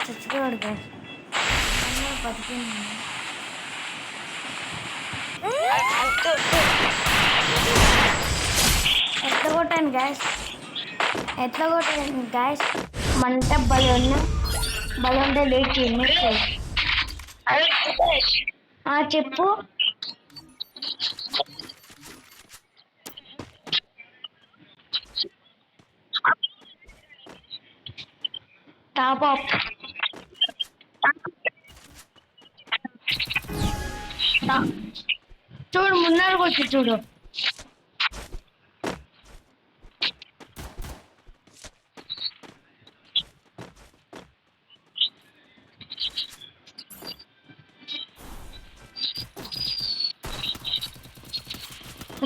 చచ్చిపోయాడు గైస్. బతికింది. ఎట్లా కొట్టాను గ్యాస్, ఎట్లా కొట్టాను గ్యాస్. మంట బలి ఉంటే లేచి చెప్పు. టాప్ అప్ చూడు, ముందరకు వచ్చి చూడు.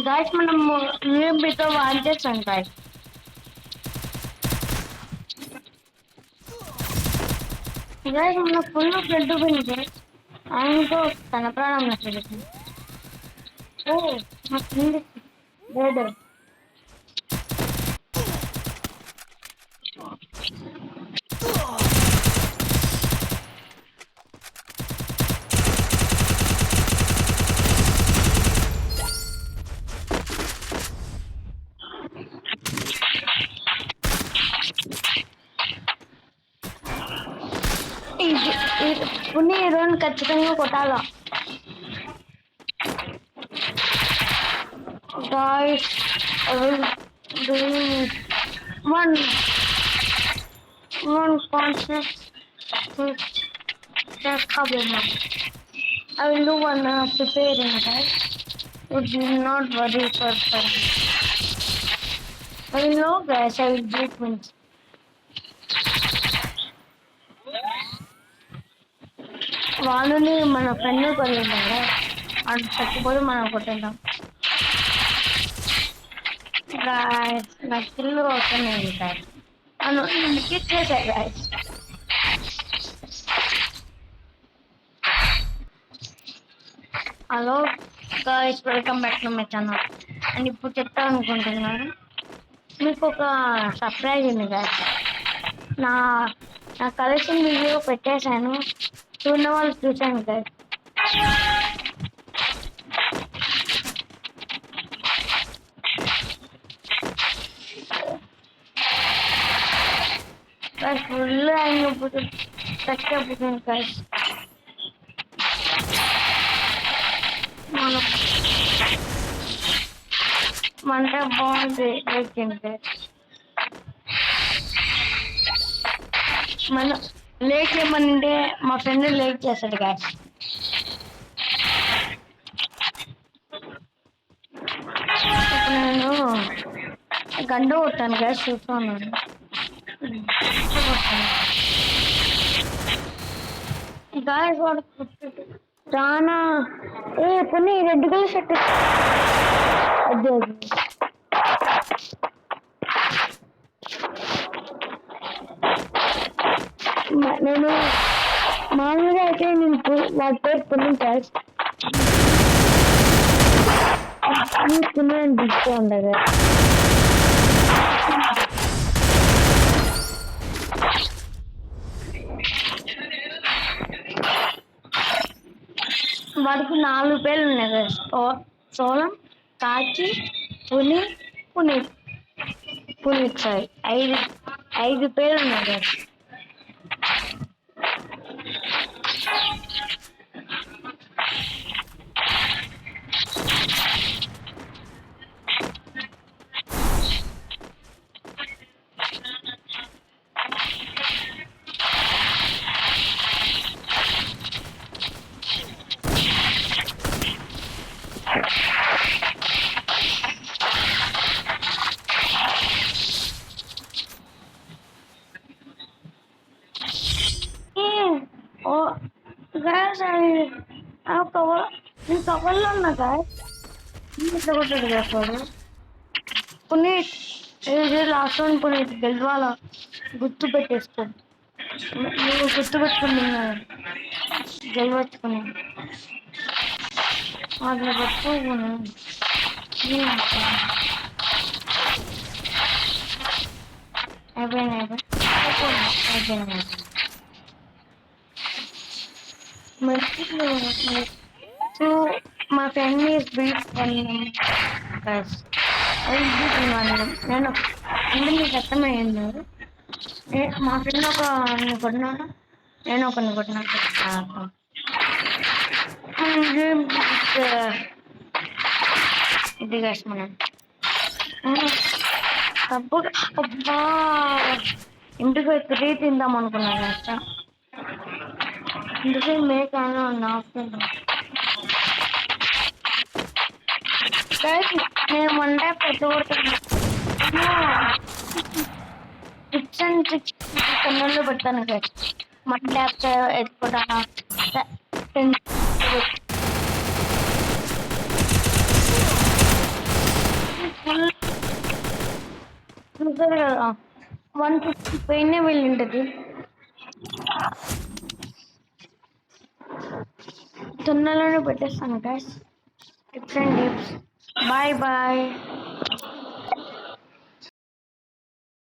గాయస్ మనం యూఎంబీతో వాన్ చేస్తాం గాయస్. గాయస్ మన ఫుల్ బ్లడ్ పోయింది. ఆయనతో తన ప్రాణం నచ్చలేదు. ఓ లేదు. పుణ్య హీరోని ఖచ్చితంగా కొట్టాలా guys. one conscious just problem. I will do one preparing, guys. Would you not worry for fun? I will know, guys. I will do it. వాళ్ళని మన ఫ్రెండ్ కొట్టింటాం కదా, అది చచ్చిపోతే మనం కొట్టింటాం. నా కిల్లు వస్తున్నాయి గాయస్. కిట్ చేశారు guys. Hello guys, welcome back to my channel. And ఇప్పుడు చెప్తా అనుకుంటున్నాను మీకు ఒక సర్ప్రైజ్ ఉంది గాయస్. నా కలెక్షన్ వీడియో పెట్టేశాను, చూన్న వాళ్ళు చూశాను గాయస్. ఫుల్ అయినప్పుడు చచ్చిపోతుంది గాయస్. మంట బాగుంది. మన లేక్ ఏమనంటే మా ఫ్రెండ్ లేక్ చేస్తాడు గాయస్. నేను గంట కొట్టాను గాయస్, చూస్తున్నాను. గాయస్ వాడు చాలా కొన్ని రెడ్ కలర్ షర్ట్ నేను మామూలుగా అయితే నేను వాటి పేరు పుణ్యం గాయస్. పుణ్యం దిక్కు ఉండదు. వాడికి 4 పేర్లు ఉన్నాయి కదా, సోలం, కాచి, పునీత్ సారీ 5 పేర్లు ఉన్నాయి కదా. కవర్లో ఉన్నా గాయస్. ఇట్లా కొట్టాడు కదా పునీత్. లాస్ట్ వన్ పునీత్ గెలవాల, గుర్తు పెట్టేసుకో. నువ్వు గుర్తు పెట్టుకుని గెలవచ్చుకుని అట్లా పట్టుకోను. అయిపోయినా. సో మా ఫ్రెండ్ ఈస్ బీట్ బస్ అది బీట్ విమానం నేను అంటే మీకు అర్థమైంది. మా ఫ్రెండ్ కొట్టినాను, నేను ఒకరిని కొట్టినాను. ఇది గైస్ మనం తప్పుడు అబ్బా ఇంటికి పోయి తిరిగి తిందాం అనుకున్నాను కదా. ఇంటికి మేక్ నేను వంట ప్రతి ఒక్కటి టిప్స్ అండ్ ట్రిక్స్ ఛానల్లో పెడతాను గైస్. మన ల్యాప్ ఎత్తుకోవడం చూసారు కదా 150 పైనే వెళ్ళింటది. తొందరలోనే పెట్టేస్తాను guys. Tips and tips. Bye bye.